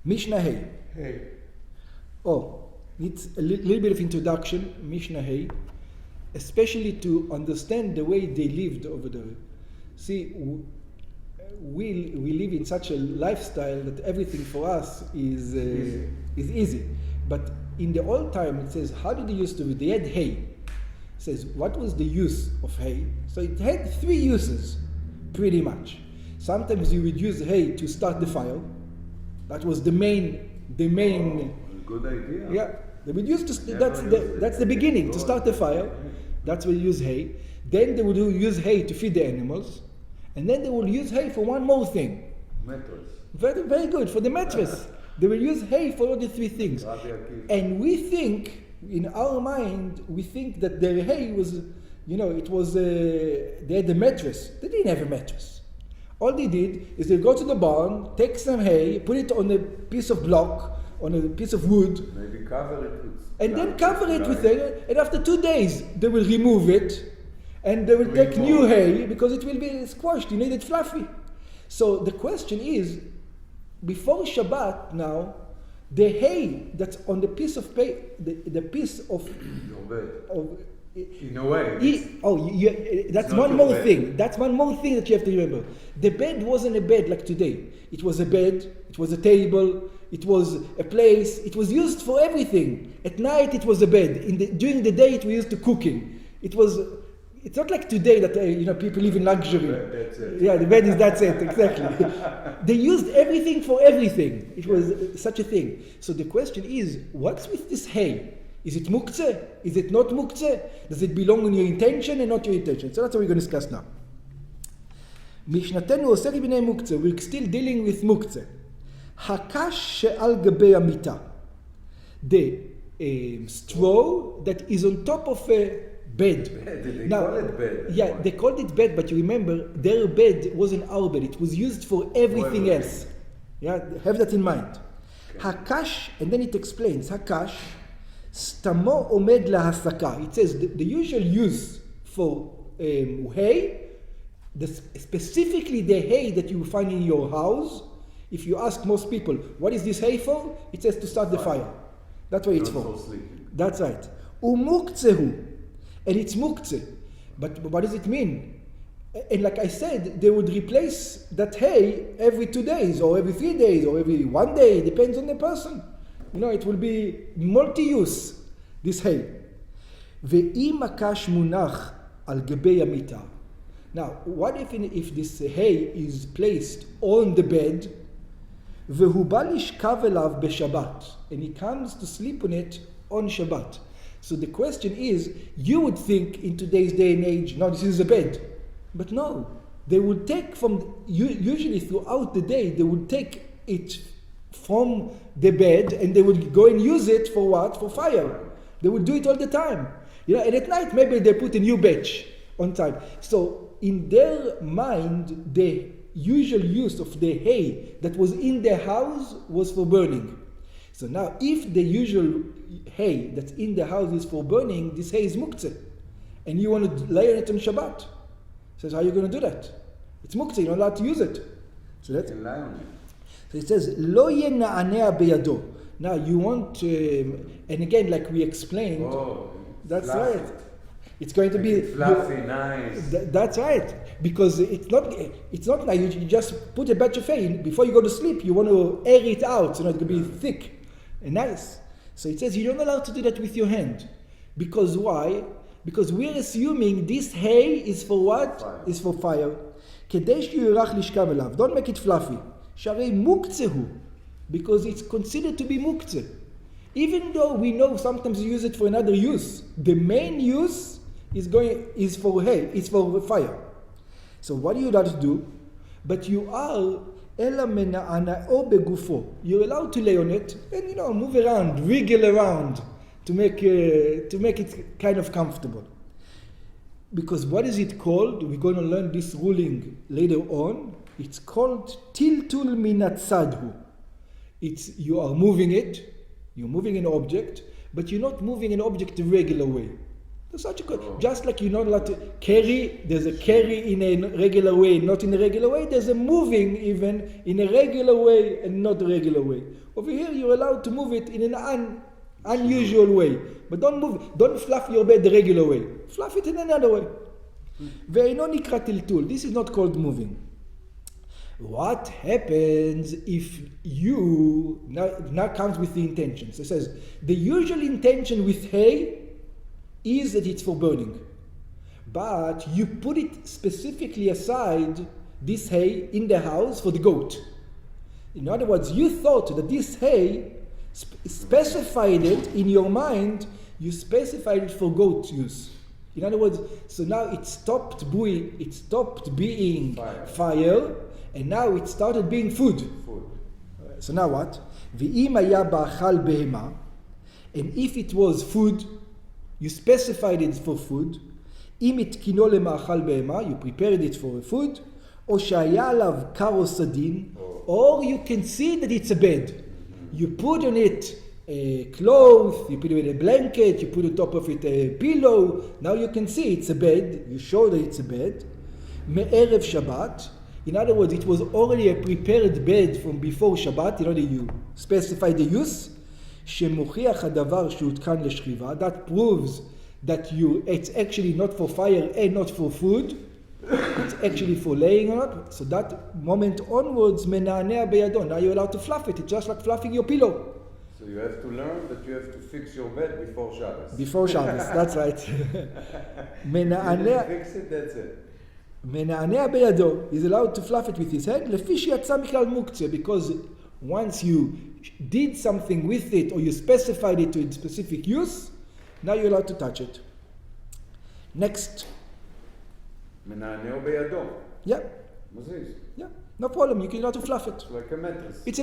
Mishnah Hay. Hey. Oh, it's a little bit of introduction, Mishnah Hay, especially to understand the way they lived over there. See, we live in such a lifestyle that everything for us is easy. But in the old time, it says, how did they used to do? They had hay. It says, what was the use of hay? So it had three uses, pretty much. Sometimes you would use hay to start the fire. That was the main. Good idea. Yeah, they would use that's the beginning to start the fire. That's where you use hay. Then they would use hay to feed the animals, and then they would use hay for one more thing. Mattress. Very, very good for the mattress. They will use hay for all the three things. And we think, in our mind, we think that their hay was, it was they had a mattress. They didn't have a mattress. All they did is they go to the barn, take some hay, put it on a piece of block, on a piece of wood, maybe cover it with and then cover it with hay, and after 2 days they will remove it and they will take new hay because it will be squashed, you need it fluffy. So the question is, before Shabbat now, the hay that's on the piece of the piece of your bed. Of in a way. That's one more thing. That's one more thing that you have to remember. The bed wasn't a bed like today. It was a bed, it was a table, it was a place, it was used for everything. At night it was a bed. During the day it was used to cooking. It's not like today that people live in luxury. That's it. Yeah, the bed is that's it, exactly. They used everything for everything. It was such a thing. So the question is, what's with this hay? Is it muktzeh? Is it not muktzeh? Does it belong in your intention and not your intention? So that's what we're going to discuss now. Mishnatenu osek b'nei muktzeh. We're still dealing with muktzeh. Hakash she'al gabei amita. The straw that is on top of a bed. They call it bed. Yeah, they called it bed, but you remember, their bed wasn't our bed. It was used for everything else. Yeah, have that in mind. Okay. Hakash, and then it explains, Hakash, stamo omed lahasaka. It says the usual use for hay, specifically the hay that you find in your house. If you ask most people, what is this hay for? It says to start the fire. That's what it's for. That's right. Umukzehu. And it's muktzeh. But what does it mean? And like I said, they would replace that hay every 2 days, or every 3 days, or every 1 day. Depends on the person. It will be multi-use, this hay. Ve'im akash munach al gebei amita. Now, what if this hay is placed on the bed, ve'hu ba lishkav elav b'Shabbat, and he comes to sleep on it on Shabbat. So the question is, you would think in today's day and age, no, this is a bed. But no, they would take usually throughout the day, they would take it from the bed and they would go and use it for what? For fire. They would do it all the time. And at night maybe they put a new batch on time. So in their mind, the usual use of the hay that was in their house was for burning. So now if the usual hay that's in the house is for burning, this hay is muktzeh. And you want to lay on it on Shabbat. Says, how are you going to do that? It's muktzeh, you're not allowed to use it. So that's it. So it says, lo yena'anea beyado. Now you want, and again, like we explained, that's fluffy. Right. It's going to be fluffy, nice. That's right, because it's not like you just put a batch of hay before you go to sleep. You want to air it out, so it's going to be thick and nice. So it says you're not allowed to do that with your hand, because why? Because we're assuming this hay is for what? Fire. Is for fire. Kedesh yurach lishkav elav. Don't make it fluffy. Sharei mukzehu, because it's considered to be muktzeh. Even though we know sometimes you use it for another use, the main use is for hay, is for fire. So what are you allowed to do? But you are ela mena'ana'o begufo. You're allowed to lay on it and move around, wriggle around to make it kind of comfortable. Because what is it called? We're going to learn this ruling later on. It's called tiltul minatzadhu. You are moving it. You're moving an object, but you're not moving an object the regular way. Such a just like you're not allowed to carry, there's a carry in a regular way, not in a regular way, there's a moving even in a regular way and not a regular way. Over here you're allowed to move it in an unusual way. But don't fluff your bed the regular way. Fluff it in another way. ואינו נקרא טלטול. This is not called moving. What happens if you, now comes with the intention. So it says, the usual intention with hay is that it's for burning. But you put it specifically aside, this hay, in the house for the goat. In other words, you thought that this hay, specified it in your mind, you specified it for goat use. In other words, so now it stopped being fire, and now it started being food. So now what? ואם היה באכל בהמה, and if it was food, you specified it for food. אם התקינו למאכל בהמה, you prepared it for food, או שהיה עליו קר או סדין, or you can see that it's a bed. You put on it a cloth, you put it in a blanket, you put on top of it a pillow. Now you can see it's a bed. You show that it's a bed. מערב Shabbat. In other words, it was already a prepared bed from before Shabbat. In order you specify the use. שמוכיח הדבר שהותקן לשכיבה. That proves that it's actually not for fire and not for food. It's actually for laying on it. So that moment onwards, מנענע בידו. Now you're allowed to fluff it. It's just like fluffing your pillow. So you have to learn that you have to fix your bed before Shabbos. Before Shabbos, that's right. מנענע, fix it, that's it. מנענע בידו. He's allowed to fluff it with his head. לפי שיצא מכלל מוקצה. Because once you did something with it or you specified it to its specific use, now you're allowed to touch it. Next. מנענע בידו. Yeah. מזיז. Yeah. No problem. You can allowed to fluff it. It's like a mattress. It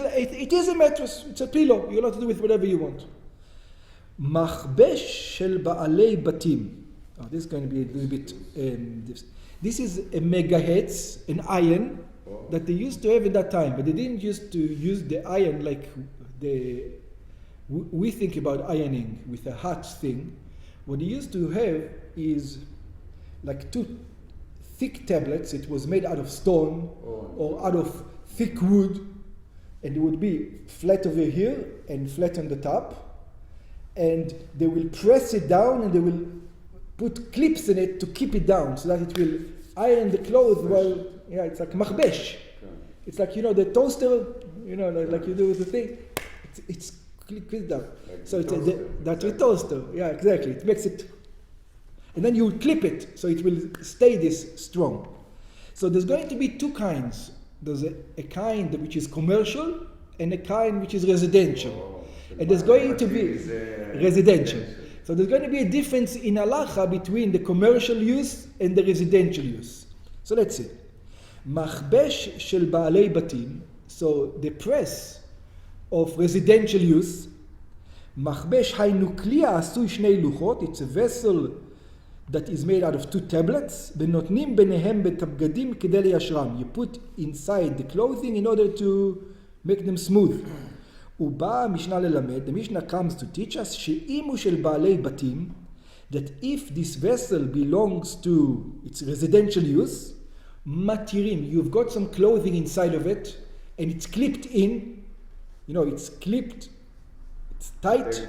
is a mattress. It's a pillow. You're allowed to do with whatever you want. מכבש של בעלי בתים. Oh, this is going to be a little bit. This is a megahertz, an iron that they used to have at that time, but they didn't used to use the iron like we think about ironing with a hot thing. What they used to have is like two thick tablets. It was made out of stone or out of thick wood, and it would be flat over here and flat on the top, and they will press it down and they will put clips in it to keep it down so that it will iron the clothes while, it's like machbesh. It's like, the toaster, like you do with the thing, it's clipped down. Like so it's that's a toaster. Yeah, exactly. It makes it, and then you will clip it so it will stay this strong. So there's going to be two kinds. There's a kind which is commercial and a kind which is residential. And there's going to be residential. So there's going to be a difference in halacha between the commercial use and the residential use. So let's see. מכבש של בעלי בתים, so the press of residential use, מכבש היינו כלי העשוי שני לוחות, it's a vessel that is made out of two tablets, ונותנים ביניהם את הבגדים כדי ליישרם. You put inside the clothing in order to make them smooth. ובא המשנה ללמד, the Mishnah comes to teach us, שאם הוא של בעלי בתים, that if this vessel belongs to its residential use, matirim, you've got some clothing inside of it, and it's clipped in, it's clipped, it's tight,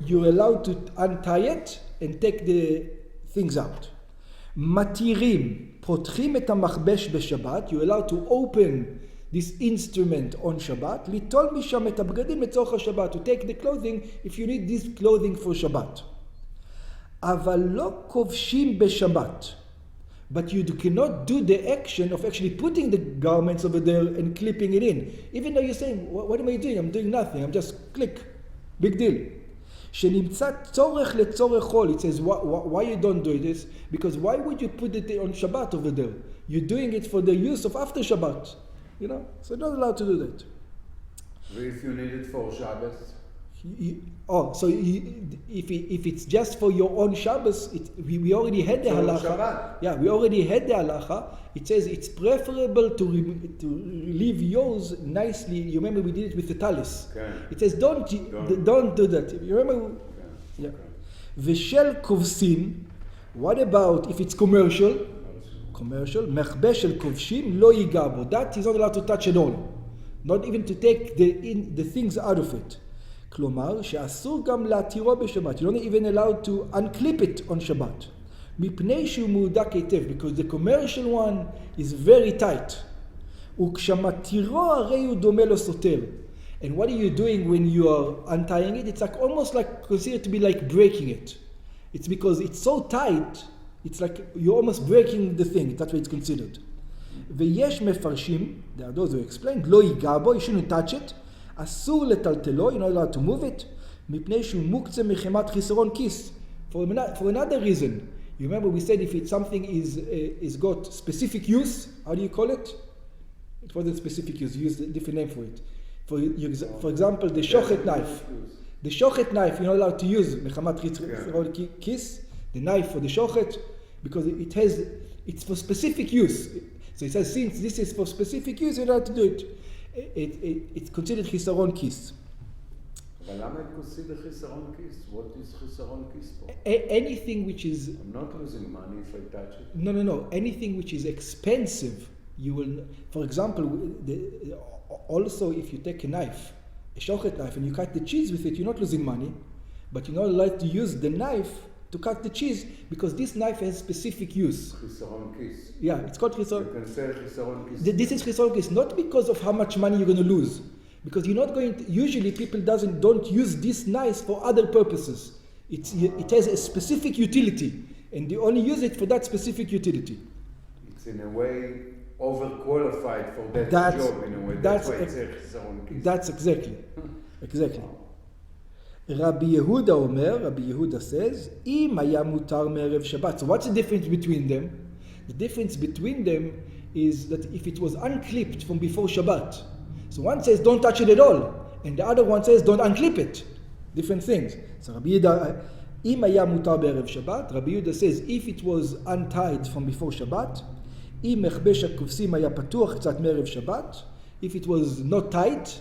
you're allowed to untie it and take the things out. matirim, פותחים את המכבש בשבת, you're allowed to open this instrument on Shabbat, ליטול משם את הבגדים לצורך השבת, to take the clothing if you need this clothing for Shabbat. אבל לא כובשים בשבת. But you cannot do the action of actually putting the garments over there and clipping it in. Even though you're saying, what am I doing? I'm doing nothing. I'm just click. Big deal. שנמצא צורך לצורך חול. It says, why you don't do this? Because why would you put it on Shabbat over there? You're doing it for the use of after Shabbat. So you're not allowed to do that. If you need it for Shabbos? If it's just for your own Shabbos, we already had the halacha. Yeah, we already had the halacha. It says it's preferable to leave yours nicely. You remember we did it with the talis. Okay. It says don't do that. You remember? Okay. Yeah. ושל כובסין, what about if it's commercial? Commercial, מכבש של כובשים לא ייגע בו. That is not allowed to touch at all. Not even to take the things out of it. כלומר, שאסור גם להתירו בשבת. You're not even allowed to unclip it on Shabbat. מפני שהוא מהודק היטב, because the commercial one is very tight. וכשמתירו הרי הוא דומה לו סותר. And what are you doing when you are untying it? It's like almost like considered to be like breaking it. It's because it's so tight, it's like you're almost breaking the thing. That's what it's considered. ויש מפרשים, there are those who explain, לא ייגע בו, you shouldn't touch it. אסור לטלטלו, you're not allowed to move it. מפני שהוא מוקצה מחמת חיסרון כיס. For another reason. You remember we said if it's something is got specific use, how do you call it? It wasn't specific use, you used a different name for it. For example, the shochet knife. The shochet knife, you're not allowed to use mechamat kis, the knife for the shochet, because it's for specific use. So it says, since this is for specific use, you're not allowed to do it. It's considered חיסרון כיס. אבל למה it considered חיסרון כיס? What is חיסרון כיס פה? Anything which is... I'm not losing money if I touch it. No. Anything which is expensive, you will... For example, also if you take a knife, a shochet knife, and you cut the cheese with it, you're not losing money, but you're not allowed to use the knife to cut the cheese because this knife has specific use. חיסרון כיס. Yeah, it's called חיסרון. You can say חיסרון כיס. This is חיסרון כיס, not because of how much money you're going to lose, because you're not going to, usually people don't use this knife for other purposes. It has a specific utility, and they only use it for that specific utility. It's in a way overqualified for that job in a way. That's why it's חיסרון כיס. That's exactly. Rabbi Yehuda says, אם היה מותר מערב שבת. So what's the difference between them? The difference between them is that if it was unclipped from before Shabbat, so one says don't touch it at all, and the other one says don't unclip it. Different things. So Rabbi Yehuda, אם היה מותר בערב שבת, Rabbi Yehuda says if it was untied from before Shabbat, אם מכבש הכובסים היה פתוח קצת מערב שבת, if it was not tight,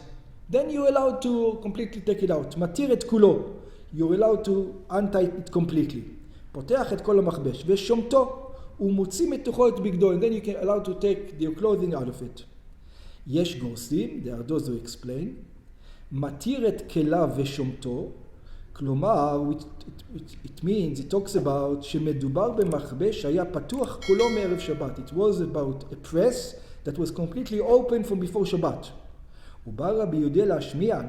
then you're allowed to completely take it out. מתיר את כולו. You're allowed to untie it completely. פותח את כל המכבש, ושומתו, ומוציא מתוכו את בגדו, and then you can allow to take your clothing out of it. יש גורסים, there are those who explain, מתיר את כליו ושומתו, כלומר, it means, it talks about, שמדובר במכבש שהיה פתוח כולו מערב שבת. It was about a press that was completely open from before Shabbat. ובא רבי יהודה להשמיע,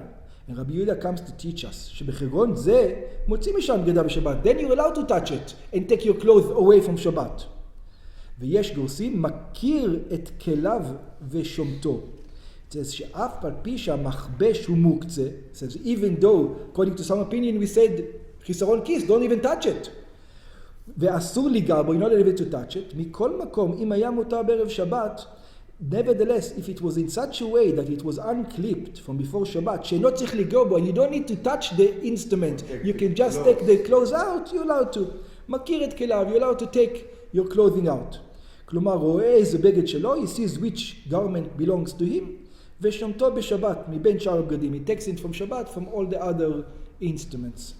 and Rabbi Yehuda comes to teach us, שבחברון זה מוציא משם בגדה בשבת. Then you're allowed to touch it and take your clothes away from Shabbat. ויש גורסים, מכיר את כליו ושומתו. It says שאף על פי שהמכבש הוא מוקצה, it says even though, according to some opinion, we said, חיסרון כיס, don't even touch it. ואסור ליגע בו, you're not able to touch it. מכל מקום, אם היה מותר בערב שבת, nevertheless, if it was in such a way that it was unclipped from before Shabbat, שאינו צריך ליגוע בו, and you don't need to touch the instrument, you can just take the clothes out, you're allowed to. מכיר את כליו, you're allowed to take your clothing out. כלומר, רואה איזה בגד שלו, he sees which garment belongs to him, ושומתו בשבת, מבין שאר הבגדים. He takes it from Shabbat, from all the other instruments.